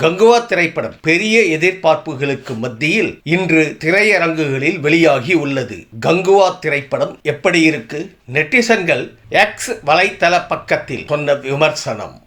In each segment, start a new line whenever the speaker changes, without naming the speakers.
கங்குவா திரைப்படம் பெரிய எதிர்பார்ப்புகளுக்கு மத்தியில் இன்று திரையரங்குகளில் வெளியாகி உள்ளது. கங்குவா திரைப்படம் எப்படி இருக்கு? நெட்டிசன்கள் எக்ஸ் வலைத்தள பக்கத்தில் சொன்ன விமர்சனம்.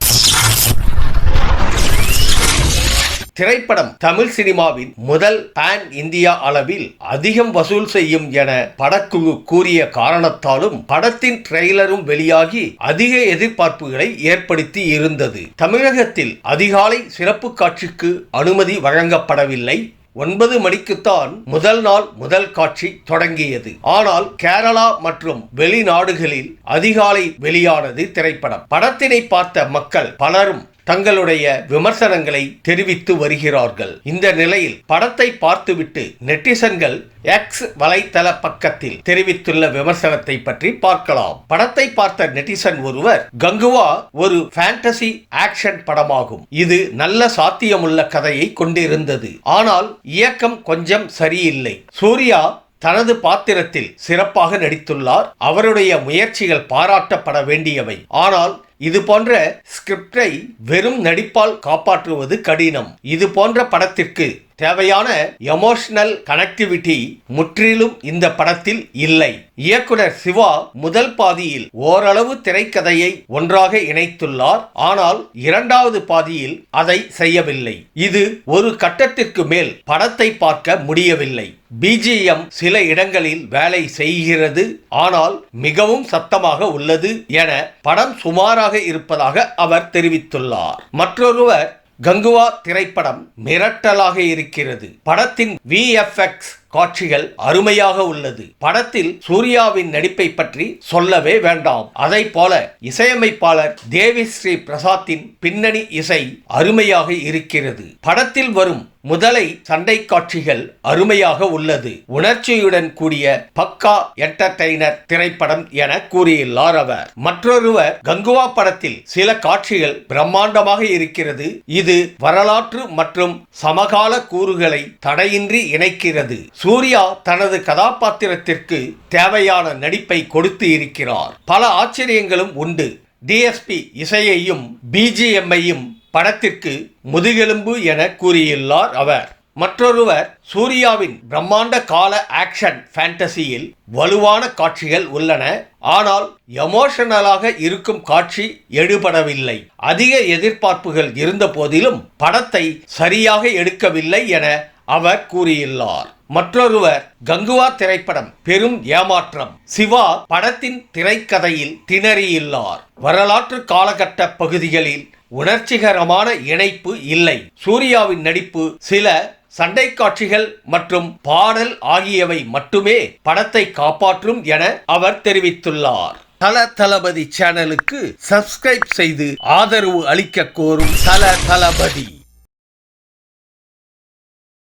திரைப்படம் தமிழ் சினிமாவின் முதல் பான் இந்தியா அளவில் அதிகம் வசூல் செய்யும் என படக்குழு கூறிய காரணத்தாலும் படத்தின் ட்ரெய்லரும் வெளியாகி அதிக எதிர்பார்ப்புகளை ஏற்படுத்தி இருந்தது. தமிழகத்தில் அதிகாலை சிறப்பு காட்சிக்கு அனுமதி வழங்கப்படவில்லை. 9 மணிக்குத்தான் முதல் நாள் முதல் காட்சி தொடங்கியது. ஆனால் கேரளா மற்றும் வெளிநாடுகளில் அதிகாலை வெளியானது திரைப்படம். படத்தினை பார்த்த மக்கள் பலரும் தங்களுடைய விமர்சனங்களை தெரிவித்து வருகிறார்கள். இந்த நிலையில் படத்தை பார்த்துவிட்டு நெட்டிசன்கள் எக்ஸ் வலைத்தள பக்கத்தில் தெரிவித்துள்ள விமர்சனத்தை பற்றி பார்க்கலாம். படத்தை பார்த்த நெட்டிசன் ஒருவர், கங்குவா ஒரு ஃபேண்டசி ஆக்ஷன் படமாகும். இது நல்ல சாத்தியமுள்ள கதையை கொண்டிருந்தது. ஆனால் இயக்கம் கொஞ்சம் சரியில்லை. சூர்யா தனது பாத்திரத்தில் சிறப்பாக நடித்துள்ளார். அவருடைய முயற்சிகள் பாராட்டப்பட வேண்டியவை. ஆனால் இது போன்ற ஸ்கிரிப்டை வெறும் நடிப்பால் காப்பாற்றுவது கடினம். இது போன்ற படத்திற்கு தேவையான எமோஷனல் கனெக்டிவிட்டி முற்றிலும் இந்த படத்தில் இல்லை. இயக்குனர் சிவா முதல் பாதியில் ஓரளவு திரைக்கதையை ஒன்றாக இணைத்துள்ளார். ஆனால் இரண்டாவது பாதியில் அதை செய்யவில்லை. இது ஒரு கட்டத்திற்கு மேல் படத்தை பார்க்க முடியவில்லை. பிஜிஎம் சில இடங்களில் வேலை செய்கிறது, ஆனால் மிகவும் சத்தமாக உள்ளது என படம் சுமாராக இருப்பதாக அவர் தெரிவித்துள்ளார். மற்றொருவர், கங்குவா திரைப்படம் மிரட்டலாக இருக்கிறது. படத்தின் VFX காட்சிகள் அருமையாக உள்ளது. படத்தில் சூர்யாவின் நடிப்பை பற்றி சொல்லவே வேண்டாம். அதை போல இசையமைப்பாளர் தேவி ஸ்ரீ பிரசாத்தின் பின்னணி இசை அருமையாக இருக்கிறது. படத்தில் வரும் முதலை சண்டை காட்சிகள் அருமையாக உள்ளது. உணர்ச்சியுடன் கூடிய பக்கா என்டர்டெய்னர் திரைப்படம் என கூறியுள்ளார் அவர். மற்றொருவர், கங்குவா படத்தில் சில காட்சிகள் பிரம்மாண்டமாக இருக்கிறது. இது வரலாற்று மற்றும் சமகால கூறுகளை தடையின்றி இணைக்கிறது. சூர்யா தனது கதாபாத்திரத்திற்கு தேவையான நடிப்பை கொடுத்து இருக்கிறார். பல ஆச்சரியங்களும் உண்டு. டிஎஸ்பி இசையையும் பிஜிஎம்மையும் படத்திற்கு முதுகெலும்பு என கூறியுள்ளார் அவர். மற்றொருவர், சூர்யாவின் பிரம்மாண்ட கால ஆக்ஷன் ஃபேண்டசியில் வலுவான காட்சிகள் உள்ளன. ஆனால் எமோஷனலாக இருக்கும் காட்சி எடுபடவில்லை. அதிக எதிர்பார்ப்புகள் இருந்த போதிலும் படத்தை சரியாக எடுக்கவில்லை என அவர் கூறியுள்ளார். மற்றொருவர், கங்குவா திரைப்படம் பெரும் ஏமாற்றம். சிவா படத்தின் திரைக்கதையில் திணறியுள்ளார். வரலாற்று காலகட்ட பகுதிகளில் உணர்ச்சிகரமான இணைப்பு இல்லை. சூர்யாவின் நடிப்பு, சில சண்டை காட்சிகள் மற்றும் பாடல் ஆகியவை மட்டுமே படத்தை காப்பாற்றும் என அவர் தெரிவித்துள்ளார். தளபதி சேனலுக்கு சப்ஸ்கிரைப் செய்து ஆதரவு அளிக்க கோரும் தளபதி.